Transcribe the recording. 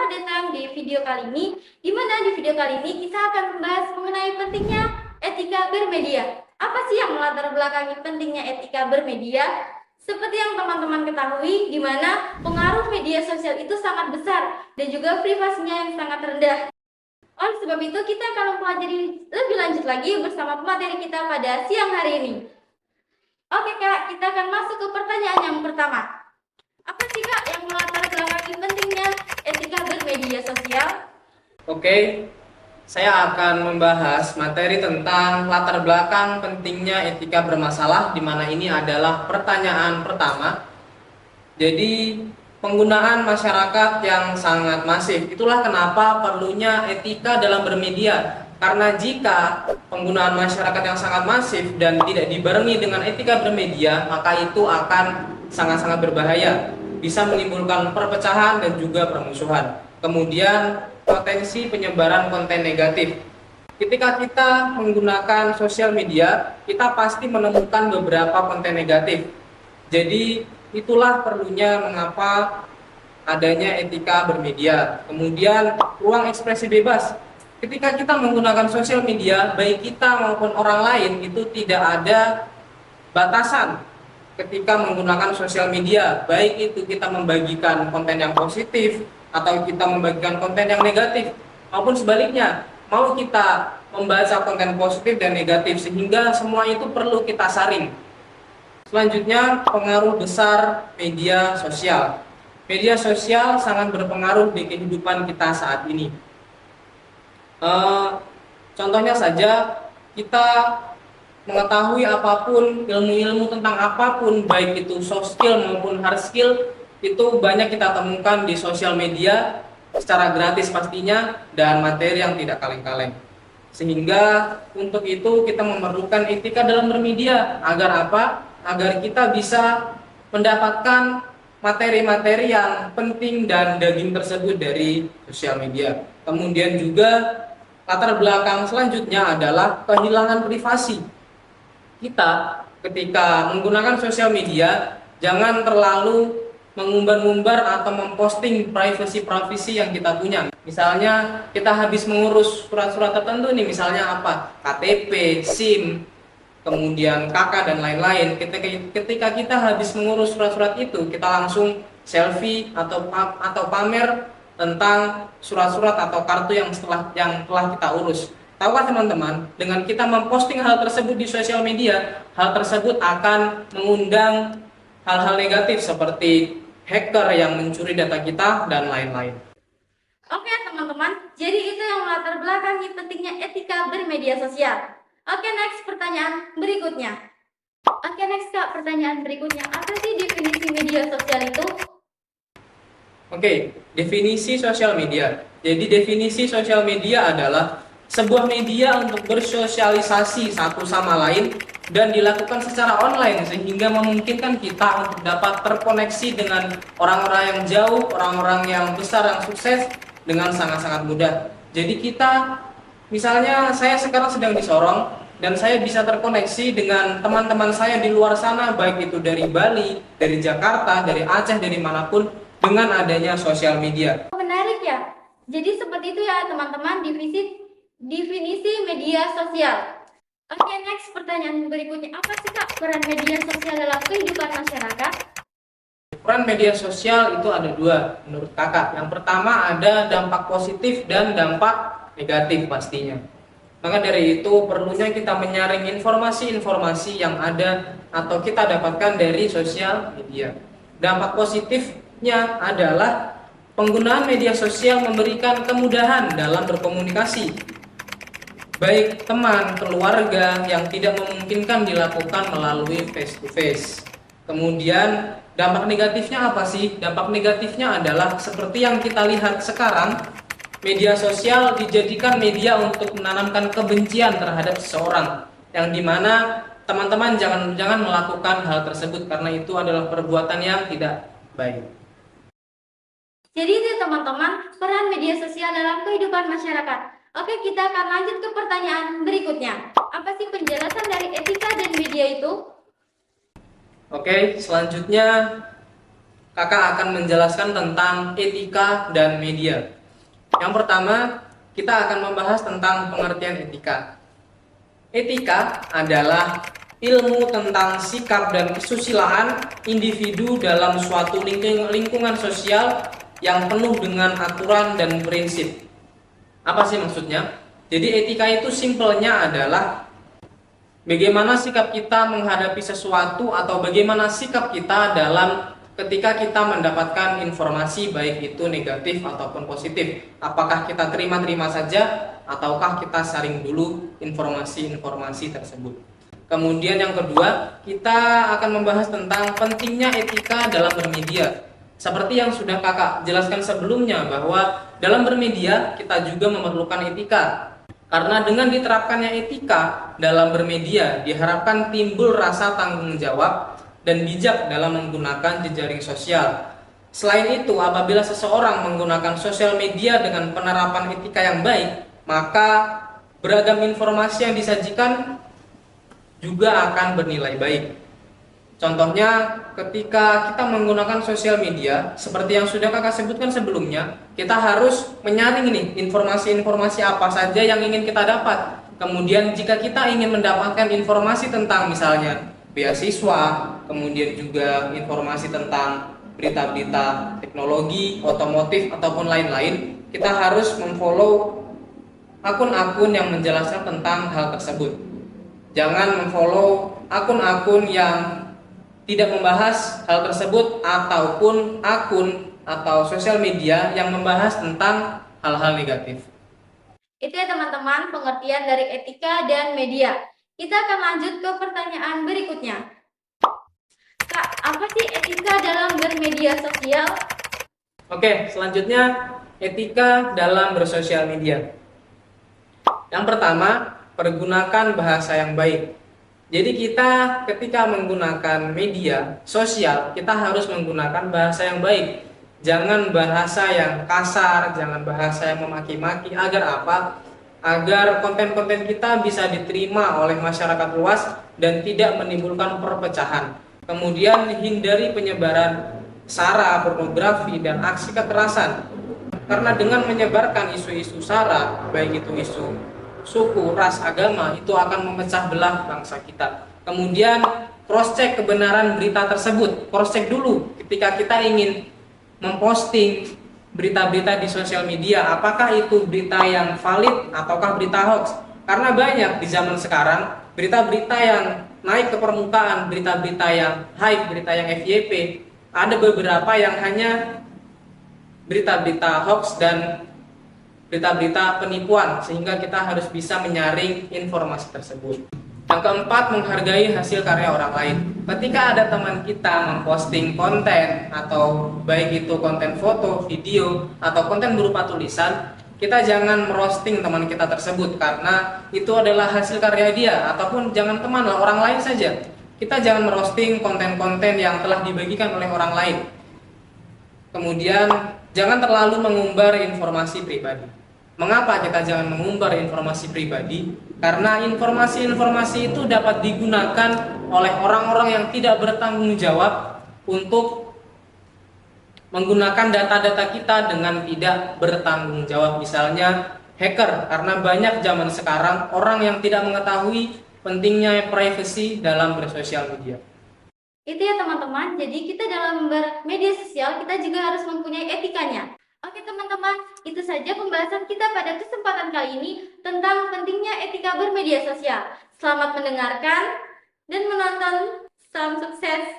Selamat datang di video kali ini, di mana di video kali ini kita akan membahas mengenai pentingnya etika bermedia. Apa sih yang melatar belakangi pentingnya etika bermedia? Seperti yang teman-teman ketahui, di mana pengaruh media sosial itu sangat besar dan juga privasinya yang sangat rendah. Oleh sebab itu, kita akan mempelajari lebih lanjut lagi bersama pemateri kita pada siang hari ini. Oke Kak, kita akan masuk ke pertanyaan yang pertama. Apa sih Kak yang melatar belakangi pentingnya etika bermedia sosial? Oke, saya akan membahas materi tentang latar belakang pentingnya etika bermasalah, di mana ini adalah pertanyaan pertama. Jadi, penggunaan masyarakat yang sangat masif. Itulah kenapa perlunya etika dalam bermedia. Karena jika penggunaan masyarakat yang sangat masif dan tidak dibarengi dengan etika bermedia, maka itu akan sangat-sangat berbahaya. Bisa menimbulkan perpecahan dan juga permusuhan. Kemudian potensi penyebaran konten negatif. Ketika kita menggunakan sosial media, kita pasti menemukan beberapa konten negatif. Jadi itulah perlunya mengapa adanya etika bermedia. Kemudian ruang ekspresi bebas. Ketika kita menggunakan sosial media, baik kita maupun orang lain itu tidak ada batasan ketika menggunakan sosial media, baik itu kita membagikan konten yang positif atau kita membagikan konten yang negatif, maupun sebaliknya, mau kita membaca konten positif dan negatif, sehingga semua itu perlu kita saring. Selanjutnya, pengaruh besar media sosial. Media sosial sangat berpengaruh di kehidupan kita saat ini. Contohnya saja, kita mengetahui apapun, ilmu-ilmu tentang apapun, baik itu soft skill maupun hard skill, itu banyak kita temukan di sosial media secara gratis pastinya, dan materi yang tidak kaleng-kaleng. Sehingga untuk itu kita memerlukan etika dalam bermedia. Agar apa? Agar kita bisa mendapatkan materi-materi yang penting dan daging tersebut dari sosial media. Kemudian juga latar belakang selanjutnya adalah kehilangan privasi. Kita ketika menggunakan sosial media jangan terlalu mengumbar-umbar atau memposting privasi yang kita punya. Misalnya kita habis mengurus surat-surat tertentu nih, misalnya apa? KTP, SIM, kemudian KK dan lain-lain. Ketika kita habis mengurus surat-surat itu, kita langsung selfie atau pamer tentang surat-surat atau kartu yang telah kita urus. Tahukah teman-teman, dengan kita memposting hal tersebut di sosial media, hal tersebut akan mengundang hal-hal negatif seperti hacker yang mencuri data kita dan lain-lain. Oke teman-teman, jadi itu yang melatar belakangi pentingnya etika bermedia sosial. Oke, next pertanyaan berikutnya. Oke, next Kak, pertanyaan berikutnya. Apa sih definisi media sosial itu? Oke, definisi sosial media. Jadi definisi sosial media adalah sebuah media untuk bersosialisasi satu sama lain dan dilakukan secara online, sehingga memungkinkan kita untuk dapat terkoneksi dengan orang-orang yang jauh, orang-orang yang besar, yang sukses dengan sangat-sangat mudah. Jadi kita, misalnya saya sekarang sedang di Sorong dan saya bisa terkoneksi dengan teman-teman saya di luar sana, baik itu dari Bali, dari Jakarta, dari Aceh, dari manapun, dengan adanya sosial media. Menarik ya. Jadi seperti itu ya teman-teman, definisi media sosial. Oke, next pertanyaan berikutnya. Apa sih Kak peran media sosial dalam kehidupan masyarakat? Peran media sosial itu ada dua menurut kakak. Yang pertama ada dampak positif dan dampak negatif pastinya. Maka dari itu perlunya kita menyaring informasi-informasi yang ada atau kita dapatkan dari sosial media. Dampak positifnya adalah penggunaan media sosial memberikan kemudahan dalam berkomunikasi, baik teman, keluarga yang tidak memungkinkan dilakukan melalui face to face. Kemudian dampak negatifnya apa sih? Dampak negatifnya adalah seperti yang kita lihat sekarang, media sosial dijadikan media untuk menanamkan kebencian terhadap seseorang, yang dimana teman-teman jangan melakukan hal tersebut karena itu adalah perbuatan yang tidak baik. Jadi itu teman-teman, peran media sosial dalam kehidupan masyarakat. Oke, kita akan lanjut ke pertanyaan berikutnya. Apa sih penjelasan dari etika dan media itu? Oke, selanjutnya kakak akan menjelaskan tentang etika dan media. Yang pertama, kita akan membahas tentang pengertian etika. Etika adalah ilmu tentang sikap dan kesusilaan individu dalam suatu lingkungan sosial yang penuh dengan aturan dan prinsip. Apa sih maksudnya? Jadi etika itu simpelnya adalah bagaimana sikap kita menghadapi sesuatu atau bagaimana sikap kita dalam ketika kita mendapatkan informasi baik itu negatif ataupun positif. Apakah kita terima-terima saja ataukah kita saring dulu informasi-informasi tersebut. Kemudian yang kedua, kita akan membahas tentang pentingnya etika dalam bermedia. Seperti yang sudah kakak jelaskan sebelumnya bahwa dalam bermedia kita juga memerlukan etika. Karena dengan diterapkannya etika dalam bermedia diharapkan timbul rasa tanggung jawab dan bijak dalam menggunakan jejaring sosial. Selain itu, apabila seseorang menggunakan sosial media dengan penerapan etika yang baik, maka beragam informasi yang disajikan juga akan bernilai baik. Contohnya, ketika kita menggunakan sosial media, seperti yang sudah kakak sebutkan sebelumnya, kita harus menyaring nih informasi-informasi apa saja yang ingin kita dapat. Kemudian jika kita ingin mendapatkan informasi tentang misalnya beasiswa, kemudian juga informasi tentang berita-berita teknologi, otomotif, ataupun lain-lain, kita harus memfollow akun-akun yang menjelaskan tentang hal tersebut. Jangan memfollow akun-akun yang tidak membahas hal tersebut ataupun akun atau sosial media yang membahas tentang hal-hal negatif. Itu ya teman-teman pengertian dari etika dan media. Kita akan lanjut ke pertanyaan berikutnya. Kak, apa sih etika dalam bermedia sosial? Oke, selanjutnya etika dalam bersosial media. Yang pertama, pergunakan bahasa yang baik. Jadi kita ketika menggunakan media sosial, kita harus menggunakan bahasa yang baik. Jangan bahasa yang kasar, jangan bahasa yang memaki-maki. Agar apa? Agar konten-konten kita bisa diterima oleh masyarakat luas dan tidak menimbulkan perpecahan. Kemudian hindari penyebaran sara, pornografi, dan aksi kekerasan. Karena dengan menyebarkan isu-isu sara, baik itu isu suku, ras, agama, itu akan memecah belah bangsa kita. Kemudian cross check kebenaran berita tersebut. Cross check dulu ketika kita ingin memposting berita-berita di sosial media, apakah itu berita yang valid ataukah berita hoax. Karena banyak di zaman sekarang berita-berita yang naik ke permukaan, berita-berita yang hype, berita yang FYP, ada beberapa yang hanya berita-berita hoax dan berita-berita penipuan, sehingga kita harus bisa menyaring informasi tersebut. Yang keempat, menghargai hasil karya orang lain. Ketika ada teman kita memposting konten, atau baik itu konten foto, video, atau konten berupa tulisan, kita jangan merosting teman kita tersebut, karena itu adalah hasil karya dia. Ataupun jangan teman lah, orang lain saja. Kita jangan merosting konten-konten yang telah dibagikan oleh orang lain. Kemudian jangan terlalu mengumbar informasi pribadi. Mengapa kita jangan mengumbar informasi pribadi? Karena informasi-informasi itu dapat digunakan oleh orang-orang yang tidak bertanggung jawab untuk menggunakan data-data kita dengan tidak bertanggung jawab. Misalnya hacker, karena banyak zaman sekarang orang yang tidak mengetahui pentingnya privacy dalam bersosial media. Itu ya teman-teman, jadi kita dalam bermedia sosial kita juga harus mempunyai etikanya. Oke teman-teman, itu saja pembahasan kita pada kesempatan kali ini tentang pentingnya etika bermedia sosial. Selamat mendengarkan dan menonton. Salam sukses.